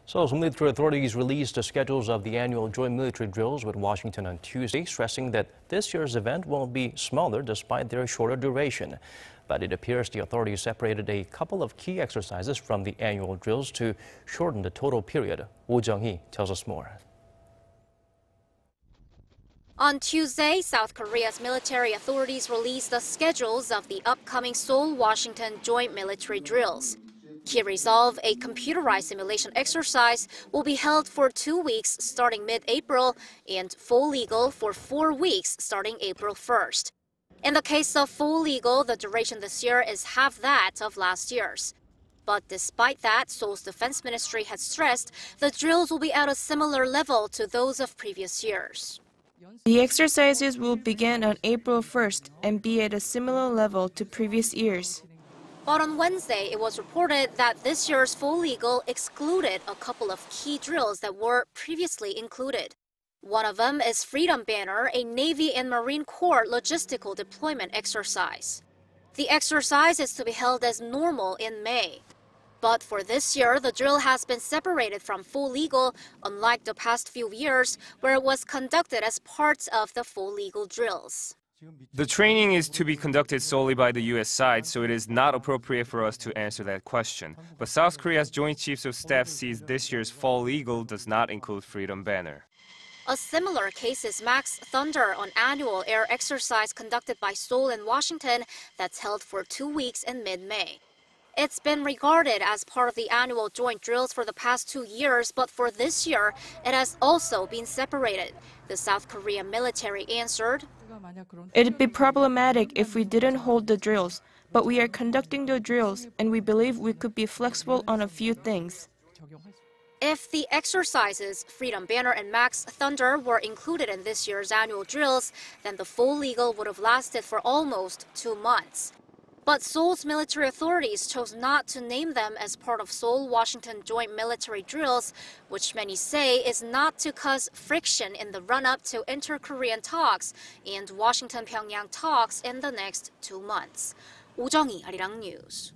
Seoul's military authorities released the schedules of the annual joint military drills with Washington on Tuesday, stressing that this year's event will be smaller despite their shorter duration. But it appears the authorities separated a couple of key exercises from the annual drills to shorten the total period. Jung-hee tells us more. On Tuesday, South Korea's military authorities released the schedules of the upcoming Seoul-Washington joint military drills. Key resolve, a computerized simulation exercise, will be held for 2 weeks starting mid-April and Foal Eagle for 4 weeks starting April 1st. In the case of Foal Eagle, the duration this year is half that of last year's. But despite that, Seoul's defense ministry has stressed the drills will be at a similar level to those of previous years. The exercises will begin on April 1st and be at a similar level to previous years. But on Wednesday, it was reported that this year's Foal Eagle excluded a couple of key drills that were previously included. One of them is Freedom-Banner, a Navy and Marine Corps logistical deployment exercise. The exercise is to be held as normal in May. But for this year, the drill has been separated from Foal Eagle, unlike the past few years, where it was conducted as parts of the Foal Eagle drills. The training is to be conducted solely by the U.S. side, so it is not appropriate for us to answer that question. But South Korea's Joint Chiefs of Staff sees this year's Foal Eagle does not include Freedom-Banner. A similar case is MaxThunder, an annual air exercise conducted by Seoul and Washington that's held for 2 weeks in mid-May. It's been regarded as part of the annual joint drills for the past 2 years, but for this year, it has also been separated. The South Korean military answered, It'd be problematic if we didn't hold the drills, but we are conducting the drills and we believe we could be flexible on a few things. If the exercises, Freedom-Banner and MaxThunder, were included in this year's annual drills, then the Foal Eagle would have lasted for almost 2 months. But Seoul's military authorities chose not to name them as part of Seoul-Washington joint military drills, which many say is not to cause friction in the run-up to inter-Korean talks and Washington-Pyongyang talks in the next 2 months. Jung-hee, Arirang News.